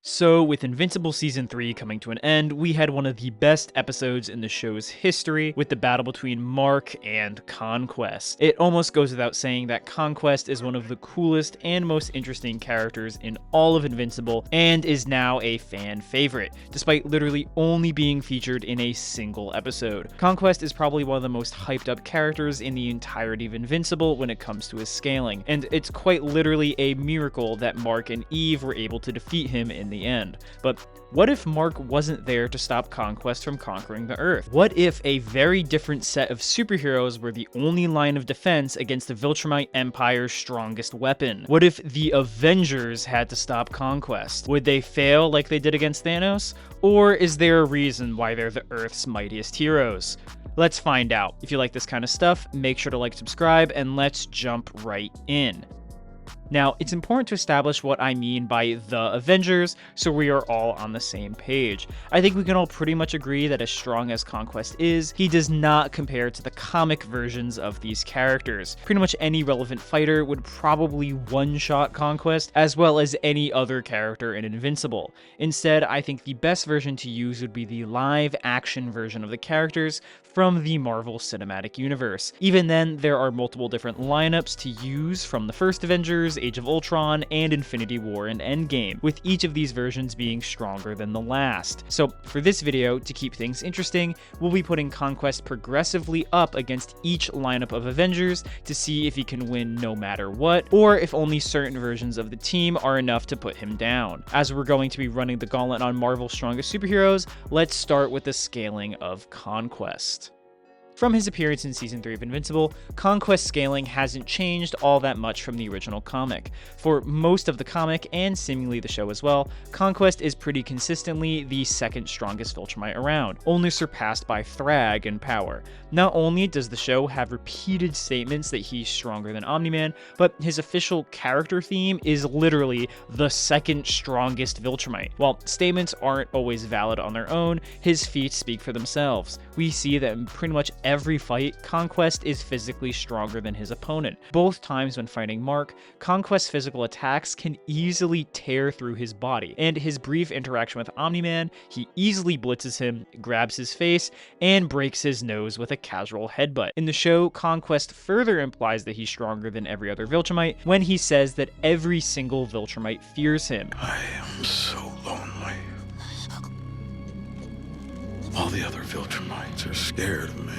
So, with Invincible Season 3 coming to an end, we had one of the best episodes in the show's history with the battle between Mark and Conquest. It almost goes without saying that Conquest is one of the coolest and most interesting characters in all of Invincible and is now a fan favorite, despite literally only being featured in a single episode. Conquest is probably one of the most hyped up characters in the entirety of Invincible when it comes to his scaling, and it's quite literally a miracle that Mark and Eve were able to defeat him in the end. But what if Mark wasn't there to stop Conquest from conquering the Earth? What if a very different set of superheroes were the only line of defense against the Viltrumite Empire's strongest weapon? What if the Avengers had to stop Conquest? Would they fail like they did against Thanos? Or is there a reason why they're the Earth's mightiest heroes? Let's find out. If you like this kind of stuff, make sure to like, subscribe, and let's jump right in. Now, it's important to establish what I mean by the Avengers, so we are all on the same page. I think we can all pretty much agree that as strong as Conquest is, he does not compare to the comic versions of these characters. Pretty much any relevant fighter would probably one-shot Conquest, as well as any other character in Invincible. Instead, I think the best version to use would be the live-action version of the characters from the Marvel Cinematic Universe. Even then, there are multiple different lineups to use from the first Avengers, Age of Ultron, and Infinity War and Endgame, with each of these versions being stronger than the last. So for this video, to keep things interesting, we'll be putting Conquest progressively up against each lineup of Avengers to see if he can win no matter what, or if only certain versions of the team are enough to put him down. As we're going to be running the gauntlet on Marvel's strongest superheroes, let's start with the scaling of Conquest. From his appearance in Season 3 of Invincible, Conquest scaling hasn't changed all that much from the original comic. For most of the comic, and seemingly the show as well, Conquest is pretty consistently the second strongest Viltrumite around, only surpassed by Thrag in power. Not only does the show have repeated statements that he's stronger than Omni-Man, but his official character theme is literally the second strongest Viltrumite. While statements aren't always valid on their own, his feats speak for themselves. We see that in pretty much every fight, Conquest is physically stronger than his opponent. Both times when fighting Mark, Conquest's physical attacks can easily tear through his body, and his brief interaction with Omni-Man, he easily blitzes him, grabs his face, and breaks his nose with a casual headbutt. In the show, Conquest further implies that he's stronger than every other Viltrumite when he says that every single Viltrumite fears him. I am so lonely. All the other Viltrumites are scared of me.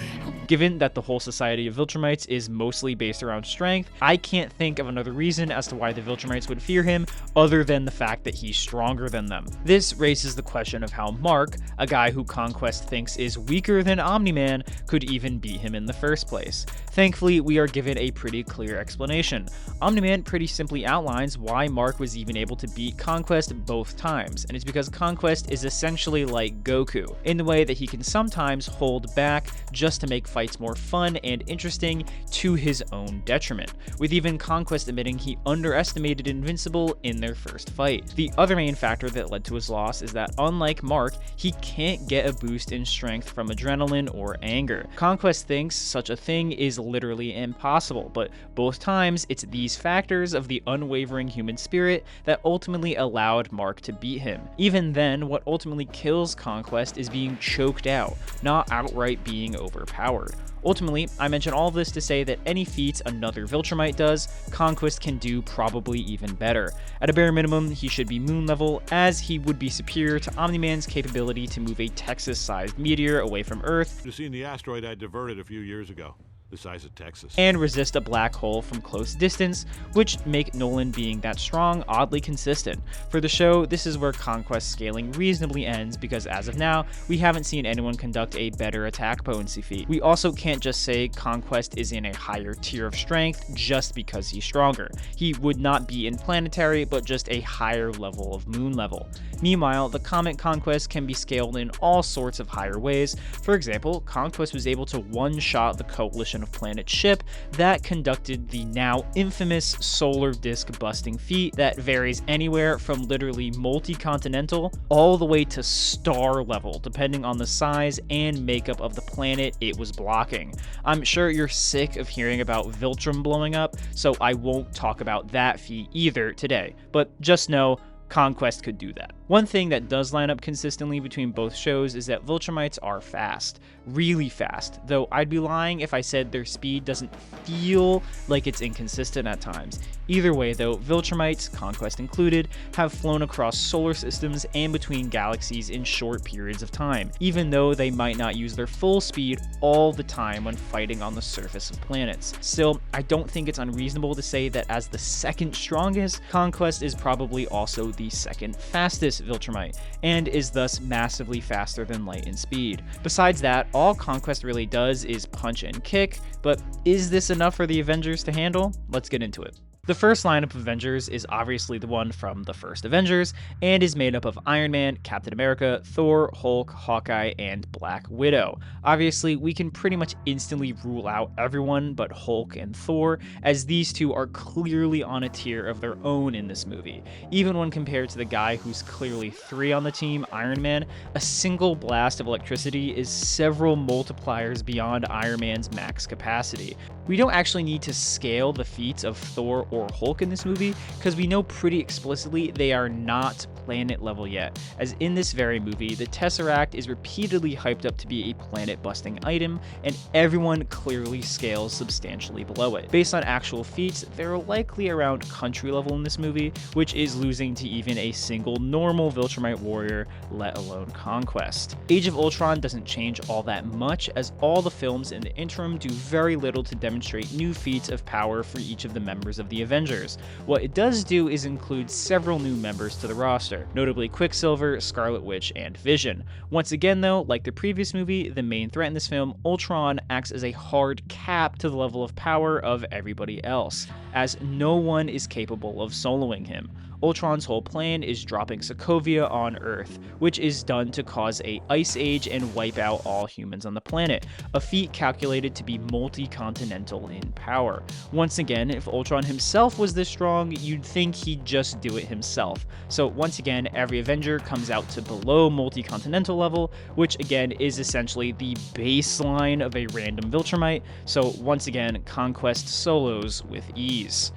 Given that the whole society of Viltrumites is mostly based around strength, I can't think of another reason as to why the Viltrumites would fear him other than the fact that he's stronger than them. This raises the question of how Mark, a guy who Conquest thinks is weaker than Omni-Man, could even beat him in the first place. Thankfully, we are given a pretty clear explanation. Omni-Man pretty simply outlines why Mark was even able to beat Conquest both times, and it's because Conquest is essentially like Goku, in the way that he can sometimes hold back just to make fights more fun and interesting to his own detriment, with even Conquest admitting he underestimated Invincible in their first fight. The other main factor that led to his loss is that, unlike Mark, he can't get a boost in strength from adrenaline or anger. Conquest thinks such a thing is literally impossible, but both times it's these factors of the unwavering human spirit that ultimately allowed Mark to beat him. Even then, what ultimately kills Conquest is being choked out, not outright being overpowered. Ultimately, I mention all of this to say that any feats another Viltrumite does, Conquest can do probably even better. At a bare minimum, he should be moon level, as he would be superior to Omni-Man's capability to move a Texas-sized meteor away from Earth. You've seen the asteroid I diverted a few years ago. The size of Texas. And resist a black hole from close distance, which make Nolan being that strong oddly consistent. For the show, this is where Conquest scaling reasonably ends, because as of now, we haven't seen anyone conduct a better attack potency feat. We also can't just say Conquest is in a higher tier of strength just because he's stronger. He would not be in planetary, but just a higher level of moon level. Meanwhile, the comic Conquest can be scaled in all sorts of higher ways. For example, Conquest was able to one-shot the Coalition of Planets ship that conducted the now infamous solar disk busting feat that varies anywhere from literally multi-continental all the way to star level, depending on the size and makeup of the planet it was blocking. I'm sure you're sick of hearing about Viltrum blowing up, so I won't talk about that feat either today, but just know Conquest could do that. One thing that does line up consistently between both shows is that Viltrumites are fast, really fast, though I'd be lying if I said their speed doesn't feel like it's inconsistent at times. Either way though, Viltrumites, Conquest included, have flown across solar systems and between galaxies in short periods of time, even though they might not use their full speed all the time when fighting on the surface of planets. Still, I don't think it's unreasonable to say that as the second strongest, Conquest is probably also the second fastest Viltrumite, and is thus massively faster than light in speed. Besides that, all Conquest really does is punch and kick, but is this enough for the Avengers to handle? Let's get into it. The first lineup of Avengers is obviously the one from the first Avengers, and is made up of Iron Man, Captain America, Thor, Hulk, Hawkeye, and Black Widow. Obviously, we can pretty much instantly rule out everyone but Hulk and Thor, as these two are clearly on a tier of their own in this movie. Even when compared to the guy who's clearly 3 on the team, Iron Man, a single blast of electricity is several multipliers beyond Iron Man's max capacity. We don't actually need to scale the feats of Thor or Hulk in this movie, because we know pretty explicitly they are not planet level yet, as in this very movie, the Tesseract is repeatedly hyped up to be a planet-busting item, and everyone clearly scales substantially below it. Based on actual feats, they're likely around country level in this movie, which is losing to even a single normal Viltrumite warrior, let alone Conquest. Age of Ultron doesn't change all that much, as all the films in the interim do very little to demonstrate new feats of power for each of the members of the Avengers. What it does do is include several new members to the roster, notably Quicksilver, Scarlet Witch, and Vision. Once again though, like the previous movie, the main threat in this film, Ultron, acts as a hard cap to the level of power of everybody else, as no one is capable of soloing him. Ultron's whole plan is dropping Sokovia on Earth, which is done to cause a ice age and wipe out all humans on the planet, a feat calculated to be multi-continental in power. Once again, if Ultron himself was this strong, you'd think he'd just do it himself. So once again, every Avenger comes out to below multi-continental level, which again is essentially the baseline of a random Viltrumite, so once again, Conquest solos with ease.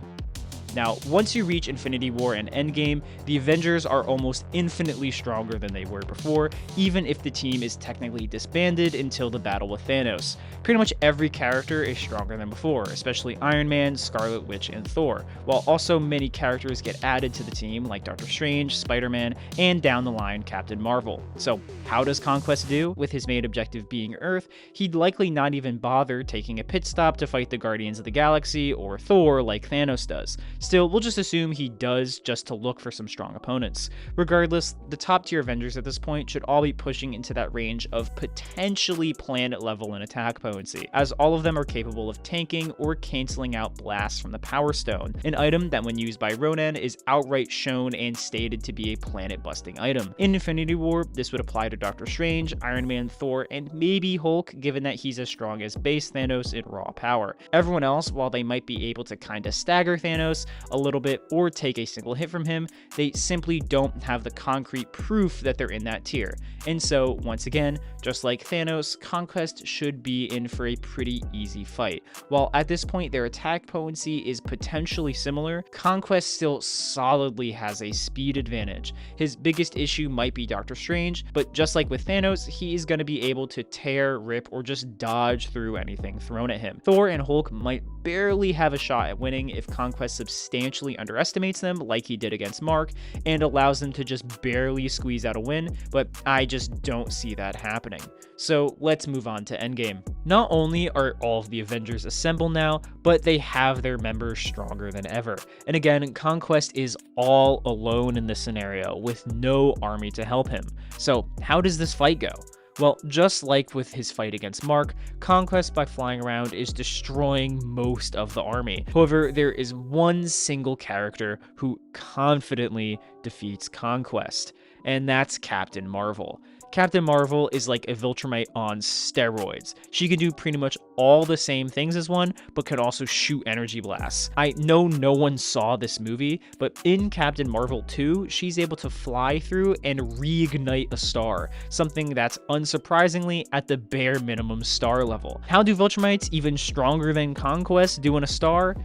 Now, once you reach Infinity War and Endgame, the Avengers are almost infinitely stronger than they were before, even if the team is technically disbanded until the battle with Thanos. Pretty much every character is stronger than before, especially Iron Man, Scarlet Witch, and Thor, while also many characters get added to the team like Doctor Strange, Spider-Man, and down the line Captain Marvel. So how does Conquest do? With his main objective being Earth, he'd likely not even bother taking a pit stop to fight the Guardians of the Galaxy or Thor like Thanos does. Still, we'll just assume he does just to look for some strong opponents. Regardless, the top tier Avengers at this point should all be pushing into that range of potentially planet level in attack potency, as all of them are capable of tanking or canceling out blasts from the Power Stone, an item that when used by Ronan is outright shown and stated to be a planet busting item. In Infinity War, this would apply to Doctor Strange, Iron Man, Thor, and maybe Hulk, given that he's as strong as base Thanos in raw power. Everyone else, while they might be able to kinda stagger Thanos a little bit or take a single hit from him, they simply don't have the concrete proof that they're in that tier. And so, once again, just like Thanos, Conquest should be in for a pretty easy fight. While at this point their attack potency is potentially similar, Conquest still solidly has a speed advantage. His biggest issue might be Doctor Strange, but just like with Thanos, he is going to be able to tear, rip, or just dodge through anything thrown at him. Thor and Hulk might barely have a shot at winning if Conquest substantially underestimates them like he did against Mark and allows them to just barely squeeze out a win, but I just don't see that happening. So let's move on to Endgame. Not only are all of the Avengers assembled now, but they have their members stronger than ever. And again, Conquest is all alone in this scenario with no army to help him. So how does this fight go? Well, just like with his fight against Mark, Conquest by flying around is destroying most of the army. However, there is one single character who confidently defeats Conquest, and that's Captain Marvel. Captain Marvel is like a Viltrumite on steroids. She can do pretty much all the same things as one, but can also shoot energy blasts. I know no one saw this movie, but in Captain Marvel 2, she's able to fly through and reignite a star, something that's unsurprisingly at the bare minimum star level. How do Viltrumites even stronger than Conquest do in a star?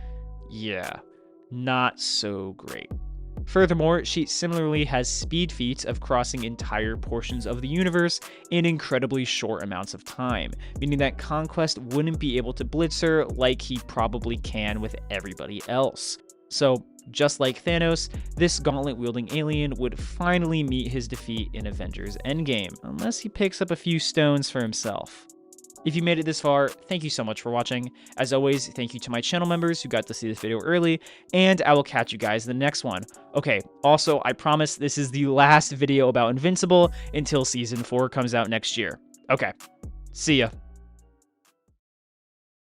Yeah, not so great. Furthermore, she similarly has speed feats of crossing entire portions of the universe in incredibly short amounts of time, meaning that Conquest wouldn't be able to blitz her like he probably can with everybody else. So, just like Thanos, this gauntlet-wielding alien would finally meet his defeat in Avengers Endgame, unless he picks up a few stones for himself. If you made it this far, thank you so much for watching. As always, thank you to my channel members who got to see this video early, and I will catch you guys in the next one. Okay, also, I promise this is the last video about Invincible until Season 4 comes out next year. Okay, see ya.